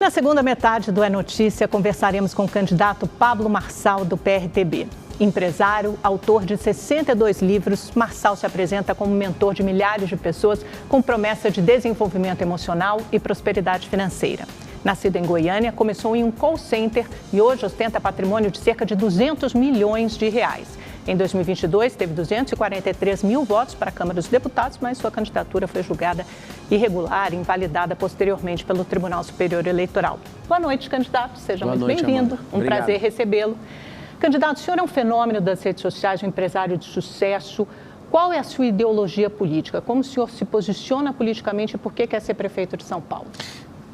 Na segunda metade do É Notícia, conversaremos com o candidato Pablo Marçal, do PRTB. Empresário, autor de 62 livros, Marçal se apresenta como mentor de milhares de pessoas com promessa de desenvolvimento emocional e prosperidade financeira. Nascido em Goiânia, começou em um call center e hoje ostenta patrimônio de cerca de 200 milhões de reais. Em 2022, teve 243 mil votos para a Câmara dos Deputados, mas sua candidatura foi julgada irregular e invalidada posteriormente pelo Tribunal Superior Eleitoral. Boa noite, candidato. Seja muito bem-vindo. Um prazer recebê-lo. Candidato, o senhor é um fenômeno das redes sociais, um empresário de sucesso. Qual é a sua ideologia política? Como o senhor se posiciona politicamente e por que quer ser prefeito de São Paulo?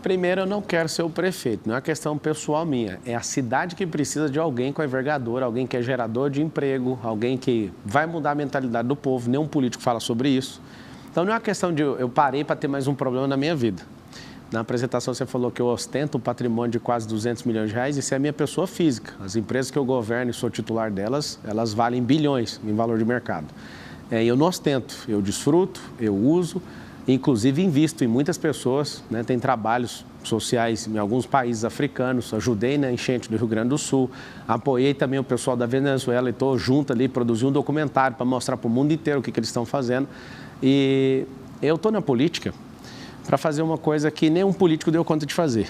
Primeiro, eu não quero ser o prefeito, não é uma questão pessoal minha. É a cidade que precisa de alguém com a envergadura, alguém que é gerador de emprego, alguém que vai mudar a mentalidade do povo. Nenhum político fala sobre isso. Então, não é uma questão de eu parei para ter mais um problema na minha vida. Na apresentação, você falou que eu ostento um patrimônio de quase 200 milhões de reais. Isso é a minha pessoa física. As empresas que eu governo e sou titular delas, elas valem bilhões em valor de mercado. Eu não ostento, eu desfruto, eu uso. Inclusive, invisto em muitas pessoas, né? Tem trabalhos sociais em alguns países africanos, ajudei na enchente do Rio Grande do Sul, apoiei também o pessoal da Venezuela e estou junto ali, produzi um documentário para mostrar para o mundo inteiro o que eles estão fazendo. E eu estou na política para fazer uma coisa que nenhum político deu conta de fazer.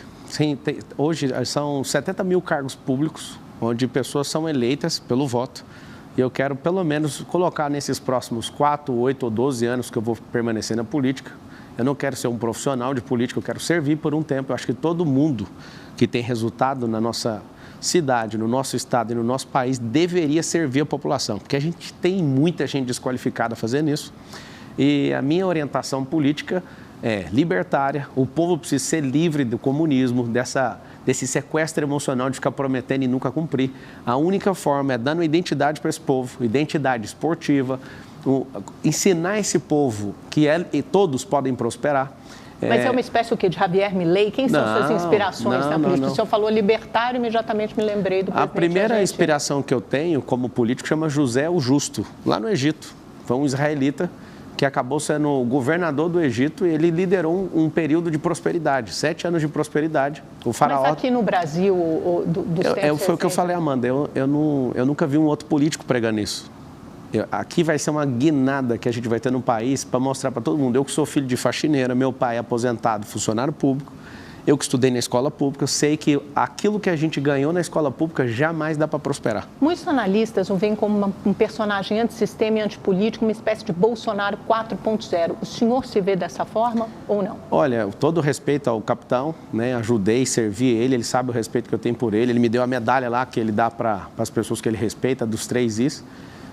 Hoje são 70 mil cargos públicos, onde pessoas são eleitas pelo voto. E eu quero, pelo menos, colocar nesses próximos 4, 8 ou 12 anos que eu vou permanecer na política. Eu não quero ser um profissional de política, eu quero servir por um tempo. Eu acho que todo mundo que tem resultado na nossa cidade, no nosso estado e no nosso país deveria servir a população, porque a gente tem muita gente desqualificada fazendo isso. E a minha orientação política é libertária. O povo precisa ser livre do comunismo, desse sequestro emocional de ficar prometendo e nunca cumprir. A única forma é dando identidade para esse povo, identidade esportiva, ensinar esse povo que todos podem prosperar. Mas é uma espécie o quê? De Javier Milei? Quem são suas inspirações na política? O senhor falou libertário, imediatamente me lembrei do presidente. A primeira inspiração que eu tenho como político chama José o Justo, lá no Egito. Foi um israelita que acabou sendo o governador do Egito e ele liderou um período de prosperidade, 7 anos de prosperidade. O faraó... Mas aqui no Brasil, foi o que eu falei, Amanda, eu nunca vi um outro político pregando isso. Aqui vai ser uma guinada que a gente vai ter no país para mostrar para todo mundo. Eu que sou filho de faxineira, meu pai é aposentado, funcionário público, eu que estudei na escola pública, eu sei que aquilo que a gente ganhou na escola pública jamais dá para prosperar. Muitos analistas o veem como um personagem antissistema e antipolítico, uma espécie de Bolsonaro 4.0. O senhor se vê dessa forma ou não? Olha, todo respeito ao capitão, né? Ajudei, servi ele sabe o respeito que eu tenho por ele me deu a medalha lá que ele dá para as pessoas que ele respeita, dos 3 Is.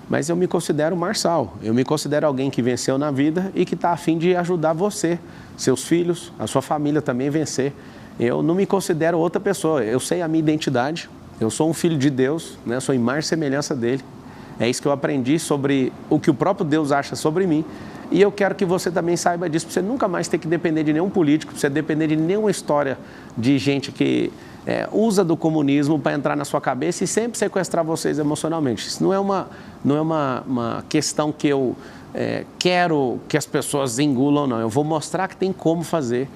Mas eu me considero Marçal, eu me considero alguém que venceu na vida e que está a fim de ajudar você, seus filhos, a sua família também a vencer. Eu não me considero outra pessoa, eu sei a minha identidade, eu sou um filho de Deus, né? Sou imagem e semelhança dele. É isso que eu aprendi sobre o que o próprio Deus acha sobre mim. E eu quero que você também saiba disso, para você nunca mais ter que depender de nenhum político, para você depender de nenhuma história de gente que usa do comunismo para entrar na sua cabeça e sempre sequestrar vocês emocionalmente. Isso não é uma questão que eu quero que as pessoas engulam, não. Eu vou mostrar que tem como fazer.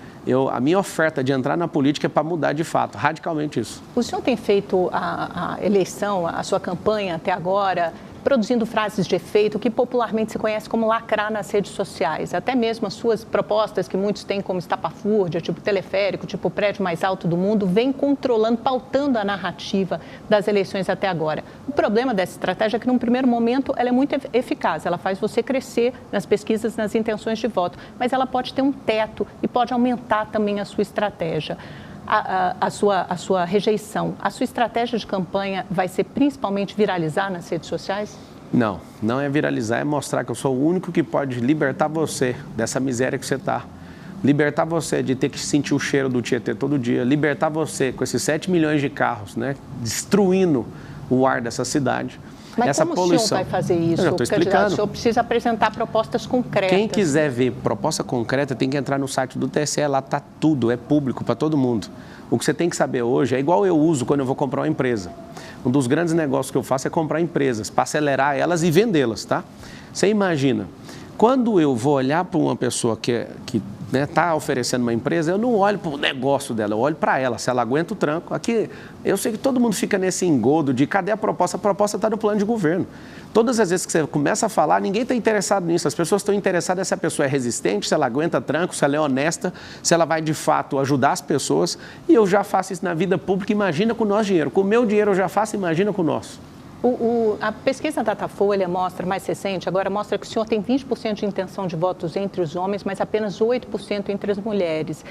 A minha oferta de entrar na política é para mudar de fato, radicalmente isso. O senhor tem feito a eleição, a sua campanha até agora, produzindo frases de efeito que popularmente se conhece como lacrar nas redes sociais. Até mesmo as suas propostas, que muitos têm como estapafúrdia, tipo teleférico, tipo o prédio mais alto do mundo, vem controlando, pautando a narrativa das eleições até agora. O problema dessa estratégia é que, num primeiro momento, ela é muito eficaz. Ela faz você crescer nas pesquisas, nas intenções de voto. Mas ela pode ter um teto e pode aumentar também a sua estratégia. A sua rejeição, a sua estratégia de campanha vai ser principalmente viralizar nas redes sociais? Não, não é viralizar, é mostrar que eu sou o único que pode libertar você dessa miséria que você está. Libertar você de ter que sentir o cheiro do Tietê todo dia, libertar você com esses 7 milhões de carros, né, destruindo o ar dessa cidade. Mas essa como poluição. O senhor vai fazer isso? Eu já estou explicando. O senhor precisa apresentar propostas concretas. Quem quiser ver proposta concreta tem que entrar no site do TSE, lá está tudo, é público para todo mundo. O que você tem que saber hoje é igual eu uso quando eu vou comprar uma empresa. Um dos grandes negócios que eu faço é comprar empresas, para acelerar elas e vendê-las, tá? Você imagina, quando eu vou olhar para uma pessoa que está oferecendo uma empresa, eu não olho para o negócio dela, eu olho para ela, se ela aguenta o tranco. Aqui, eu sei que todo mundo fica nesse engodo de cadê a proposta? A proposta está no plano de governo. Todas as vezes que você começa a falar, ninguém está interessado nisso. As pessoas estão interessadas se a pessoa é resistente, se ela aguenta tranco, se ela é honesta, se ela vai de fato ajudar as pessoas. E eu já faço isso na vida pública, imagina com o nosso dinheiro. Com o meu dinheiro eu já faço, imagina com o nosso. A pesquisa Datafolha mostra, mais recente, agora mostra que o senhor tem 20% de intenção de votos entre os homens, mas apenas 8% entre as mulheres.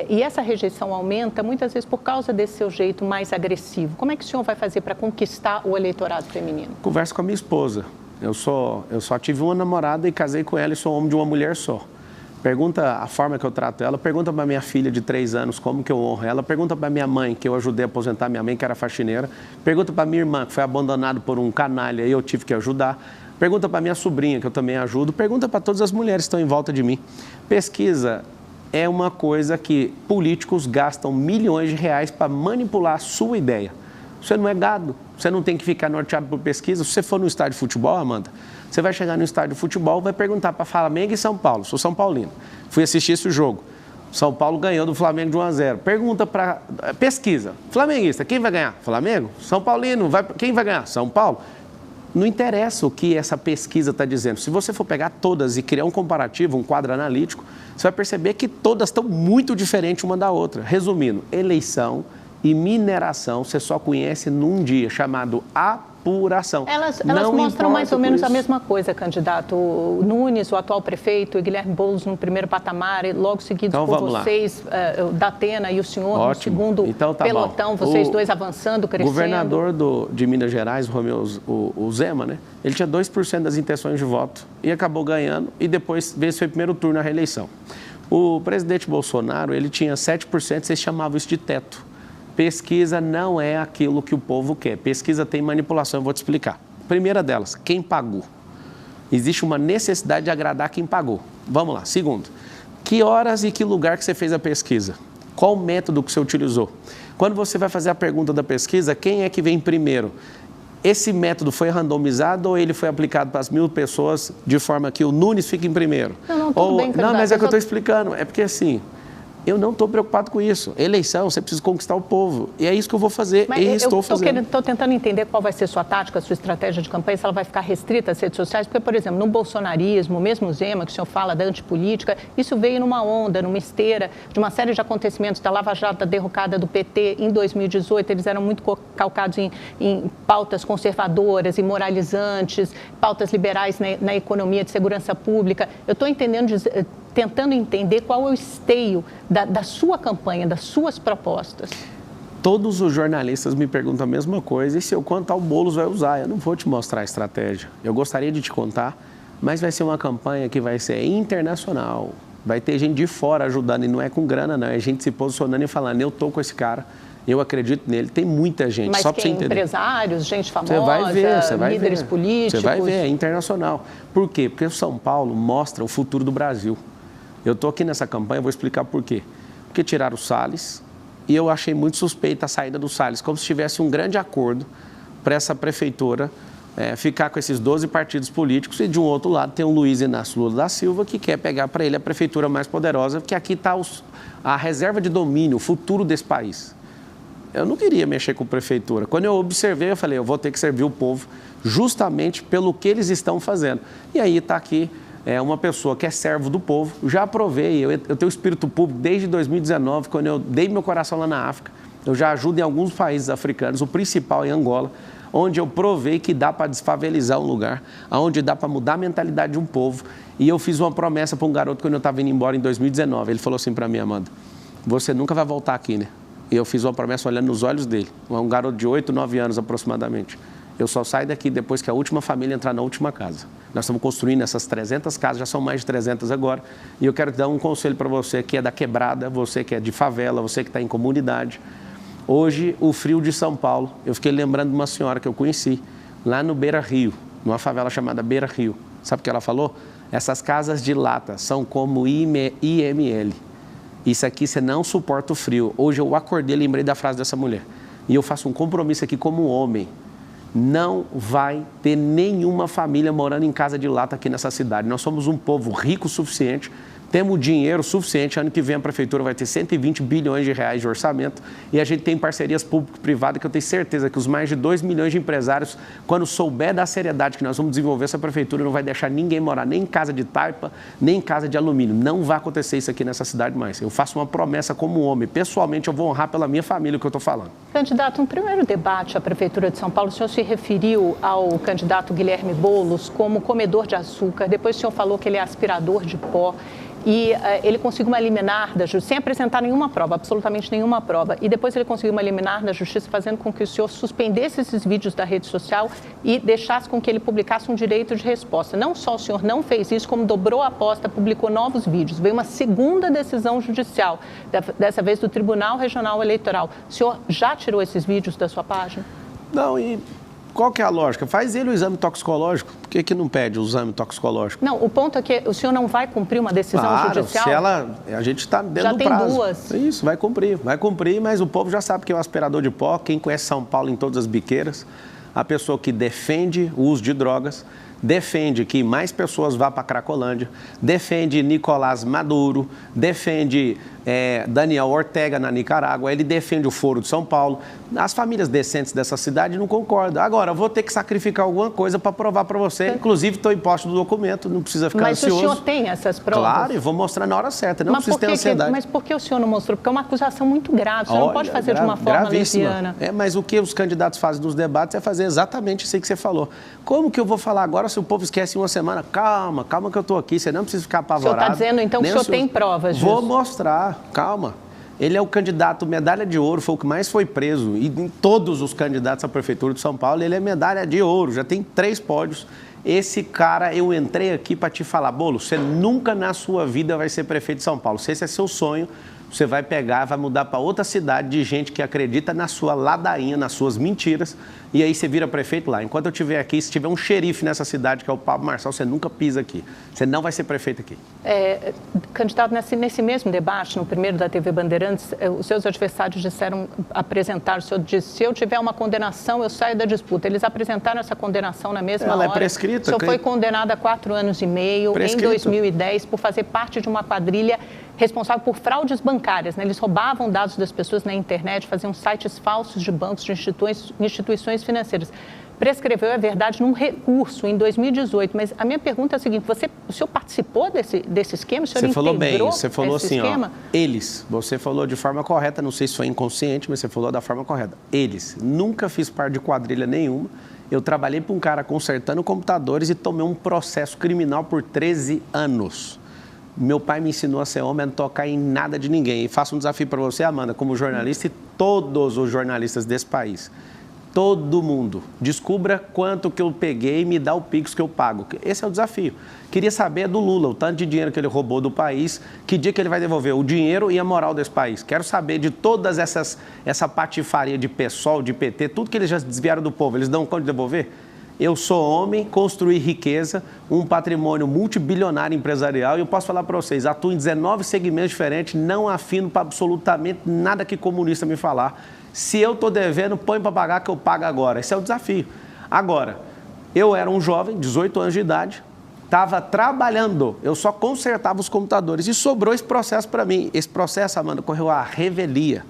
E essa rejeição aumenta muitas vezes por causa desse seu jeito mais agressivo. Como é que o senhor vai fazer para conquistar o eleitorado feminino? Converso com a minha esposa. Eu só tive uma namorada e casei com ela e sou homem de uma mulher só. Pergunta a forma que eu trato ela, pergunta para minha filha de 3 anos como que eu honro ela, pergunta para minha mãe, que eu ajudei a aposentar minha mãe, que era faxineira, pergunta para minha irmã, que foi abandonada por um canalha e eu tive que ajudar, pergunta para minha sobrinha, que eu também ajudo, pergunta para todas as mulheres que estão em volta de mim. Pesquisa é uma coisa que políticos gastam milhões de reais para manipular a sua ideia. Você não é gado, você não tem que ficar norteado por pesquisa. Se você for no estádio de futebol, Amanda, você vai chegar no estádio de futebol, vai perguntar para Flamengo e São Paulo. Sou São Paulino. Fui assistir esse jogo. São Paulo ganhou do Flamengo de 1-0. Pergunta para... Pesquisa. Flamenguista, quem vai ganhar? Flamengo? São Paulino, quem vai ganhar? São Paulo. Não interessa o que essa pesquisa está dizendo. Se você for pegar todas e criar um comparativo, um quadro analítico, você vai perceber que todas estão muito diferentes uma da outra. Resumindo, eleição e mineração você só conhece num dia, chamado apuração. Elas mostram mais ou menos a mesma coisa, candidato. O Nunes, o atual prefeito, e Guilherme Boulos no primeiro patamar, e logo seguidos então, por vocês, Datena e o senhor no segundo pelotão, vocês dois avançando, crescendo. O governador de Minas Gerais, o Zema, né? Ele tinha 2% das intenções de voto e acabou ganhando e depois venceu o primeiro turno na reeleição. O presidente Bolsonaro, ele tinha 7%, vocês chamavam isso de teto. Pesquisa não é aquilo que o povo quer. Pesquisa tem manipulação, eu vou te explicar. Primeira delas, quem pagou? Existe uma necessidade de agradar quem pagou. Vamos lá. Segundo, que horas e que lugar que você fez a pesquisa? Qual o método que você utilizou? Quando você vai fazer a pergunta da pesquisa, quem é que vem primeiro? Esse método foi randomizado ou ele foi aplicado para as 1.000 pessoas de forma que o Nunes fique em primeiro? Tudo bem, não, mas é que eu estou explicando. É porque assim... Eu não estou preocupado com isso. Eleição, você precisa conquistar o povo. E é isso que eu vou fazer e estou fazendo. Estou tentando entender qual vai ser sua tática, sua estratégia de campanha, se ela vai ficar restrita às redes sociais. Porque, por exemplo, no bolsonarismo, mesmo o Zema, que o senhor fala da antipolítica, isso veio numa onda, numa esteira de uma série de acontecimentos da Lava Jato, da derrocada do PT em 2018. Eles eram muito calcados em pautas conservadoras e moralizantes, pautas liberais na economia de segurança pública. Eu estou tentando entender qual é o esteio da sua campanha, das suas propostas. Todos os jornalistas me perguntam a mesma coisa e se eu contar o Boulos vai usar. Eu não vou te mostrar a estratégia. Eu gostaria de te contar, mas vai ser uma campanha que vai ser internacional. Vai ter gente de fora ajudando e não é com grana, não. É gente se posicionando e falando, eu estou com esse cara, eu acredito nele. Tem muita gente, mas só para você entender. Empresários, gente famosa, líderes políticos? Você vai ver, é internacional. Por quê? Porque o São Paulo mostra o futuro do Brasil. Eu estou aqui nessa campanha, vou explicar por quê. Porque tiraram o Salles e eu achei muito suspeita a saída do Salles, como se tivesse um grande acordo para essa prefeitura ficar com esses 12 partidos políticos e de um outro lado tem o Luiz Inácio Lula da Silva que quer pegar para ele a prefeitura mais poderosa, porque aqui está a reserva de domínio, o futuro desse país. Eu não queria mexer com a prefeitura. Quando eu observei, eu falei, eu vou ter que servir o povo justamente pelo que eles estão fazendo. E aí está aqui uma pessoa que é servo do povo. Já provei, eu tenho espírito público desde 2019, quando eu dei meu coração lá na África. Eu já ajudo em alguns países africanos, o principal em Angola, onde eu provei que dá para desfavelizar um lugar, onde dá para mudar a mentalidade de um povo. E eu fiz uma promessa para um garoto quando eu estava indo embora em 2019. Ele falou assim para mim, Amanda, você nunca vai voltar aqui, né? E eu fiz uma promessa olhando nos olhos dele, um garoto de 8, 9 anos aproximadamente. Eu só saio daqui depois que a última família entrar na última casa. Nós estamos construindo essas 300 casas, já são mais de 300 agora. E eu quero te dar um conselho para você que é da quebrada, você que é de favela, você que está em comunidade. Hoje, o frio de São Paulo, eu fiquei lembrando de uma senhora que eu conheci, lá no Beira Rio, numa favela chamada Beira Rio. Sabe o que ela falou? Essas casas de lata são como IML. Isso aqui você não suporta o frio. Hoje eu acordei e lembrei da frase dessa mulher. E eu faço um compromisso aqui como homem. Não vai ter nenhuma família morando em casa de lata aqui nessa cidade. Nós somos um povo rico o suficiente Temos dinheiro suficiente, ano que vem a Prefeitura vai ter 120 bilhões de reais de orçamento e a gente tem parcerias público-privadas que eu tenho certeza que os mais de 2 milhões de empresários, quando souber da seriedade que nós vamos desenvolver essa Prefeitura, não vai deixar ninguém morar nem em casa de taipa, nem em casa de alumínio. Não vai acontecer isso aqui nessa cidade mais. Eu faço uma promessa como homem. Pessoalmente, eu vou honrar pela minha família o que eu estou falando. Candidato, no primeiro debate à Prefeitura de São Paulo, o senhor se referiu ao candidato Guilherme Boulos como comedor de açúcar. Depois o senhor falou que ele é aspirador de pó. E ele conseguiu uma liminar da Justiça, sem apresentar nenhuma prova, absolutamente nenhuma prova. E depois ele conseguiu uma liminar da Justiça, fazendo com que o senhor suspendesse esses vídeos da rede social e deixasse com que ele publicasse um direito de resposta. Não só o senhor não fez isso, como dobrou a aposta, publicou novos vídeos. Veio uma segunda decisão judicial, dessa vez do Tribunal Regional Eleitoral. O senhor já tirou esses vídeos da sua página? Não, e qual que é a lógica? Faz ele o exame toxicológico. Por que não pede o exame toxicológico? Não, o ponto é que o senhor não vai cumprir uma decisão judicial? Se a gente está dentro do prazo. Já tem duas. Isso, vai cumprir, mas o povo já sabe que é o aspirador de pó, quem conhece São Paulo em todas as biqueiras, a pessoa que defende o uso de drogas, defende que mais pessoas vá para a Cracolândia, defende Nicolás Maduro, defende Daniel Ortega na Nicarágua, ele defende o Foro de São Paulo. As famílias decentes dessa cidade não concordam. Agora, eu vou ter que sacrificar alguma coisa para provar para você. Inclusive, estou em posse do documento, não precisa ficar ansioso. Mas o senhor tem essas provas? Claro, e vou mostrar na hora certa, não precisa ter ansiedade. Mas por que o senhor não mostrou? Porque é uma acusação muito grave, o senhor não pode fazer de uma forma leviana. Mas o que os candidatos fazem nos debates é fazer exatamente isso aí que você falou. Como que eu vou falar agora se o povo esquece em uma semana? Calma que eu estou aqui, você não precisa ficar apavorado. O senhor está dizendo, então, que o senhor tem provas disso? Vou mostrar, calma. Ele é o candidato medalha de ouro, foi o que mais foi preso. E em todos os candidatos à Prefeitura de São Paulo, ele é medalha de ouro, já tem 3 pódios. Esse cara, eu entrei aqui para te falar, Boulos, você nunca na sua vida vai ser prefeito de São Paulo. Se esse é seu sonho, você vai pegar, vai mudar para outra cidade de gente que acredita na sua ladainha, nas suas mentiras, e aí você vira prefeito lá. Enquanto eu estiver aqui, se tiver um xerife nessa cidade, que é o Pablo Marçal, você nunca pisa aqui. Você não vai ser prefeito aqui. Candidato, nesse mesmo debate, no primeiro da TV Bandeirantes, os seus adversários apresentaram, o senhor disse, se eu tiver uma condenação, eu saio da disputa. Eles apresentaram essa condenação na mesma hora. Ela é prescrita. O senhor foi condenado a 4 anos e meio, em 2010, por fazer parte de uma quadrilha responsável por fraudes bancárias, né? Eles roubavam dados das pessoas na internet, faziam sites falsos de bancos, de instituições financeiras. Prescreveu, é verdade, num recurso em 2018, mas a minha pergunta é a seguinte, o senhor participou desse esquema? O senhor você falou bem, você falou assim, esquema? Ó, eles, você falou de forma correta, não sei se foi inconsciente, mas você falou da forma correta. Eles, nunca fiz parte de quadrilha nenhuma, eu trabalhei para um cara consertando computadores e tomei um processo criminal por 13 anos. Meu pai me ensinou a ser homem, a não tocar em nada de ninguém. E faço um desafio para você, Amanda, como jornalista e todos os jornalistas desse país. Todo mundo. Descubra quanto que eu peguei e me dá o Pix que eu pago. Esse é o desafio. Queria saber do Lula, o tanto de dinheiro que ele roubou do país, que dia que ele vai devolver o dinheiro e a moral desse país. Quero saber de todas essa patifaria de PSOL, de PT, tudo que eles já desviaram do povo, eles dão conta de devolver? Eu sou homem, construí riqueza, um patrimônio multibilionário empresarial e eu posso falar para vocês, atuo em 19 segmentos diferentes, não afino para absolutamente nada que comunista me falar. Se eu estou devendo, põe para pagar que eu pago agora. Esse é o desafio. Agora, eu era um jovem, 18 anos de idade, estava trabalhando, eu só consertava os computadores e sobrou esse processo para mim. Esse processo, Amanda, correu à revelia.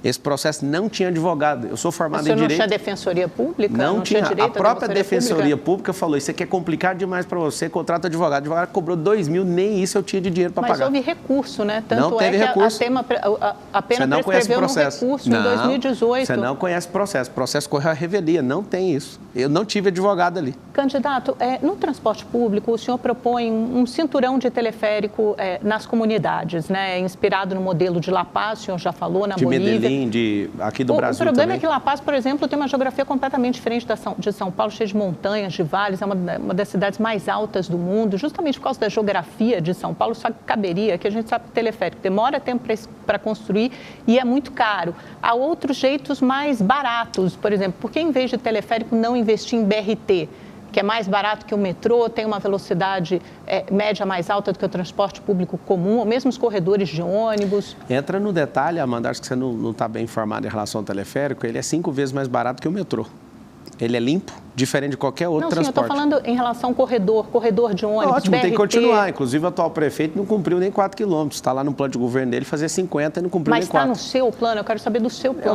Esse processo não tinha advogado. Eu sou formado em Direito. Não tinha defensoria pública? Não tinha. A própria defensoria pública falou, isso aqui é complicado demais para você, contrata advogado. O advogado cobrou 2 mil, nem isso eu tinha de dinheiro para pagar. Mas houve recurso, né? Tanto não teve recurso. A pena prescreveu no recurso em 2018. Você não conhece o processo. O processo correu à revelia. Não tem isso. Eu não tive advogado ali. Candidato, no transporte público, o senhor propõe um cinturão de teleférico nas comunidades, né? Inspirado no modelo de La Paz, o senhor já falou, na Bolívia. Aqui do Brasil. O problema também. É que La Paz, por exemplo, tem uma geografia completamente diferente de São Paulo, cheia de montanhas, de vales, é uma das cidades mais altas do mundo, justamente por causa da geografia de São Paulo, só que caberia, que a gente sabe que teleférico demora tempo para construir e é muito caro. Há outros jeitos mais baratos, por exemplo, por que em vez de teleférico não investir em BRT? Que é mais barato que o metrô, tem uma velocidade média mais alta do que o transporte público comum, ou mesmo os corredores de ônibus. Entra no detalhe, Amanda, acho que você não está bem informado em relação ao teleférico, ele é 5 vezes mais barato que o metrô. Ele é limpo, diferente de qualquer outro transporte. Sim, eu estou falando em relação ao corredor de ônibus, ótimo, BRT. tem que continuar. Inclusive, o atual prefeito não cumpriu nem 4 quilômetros. Está lá no plano de governo dele fazer 50 e não cumpriu nem 4. Mas está no seu plano? Eu quero saber do seu plano.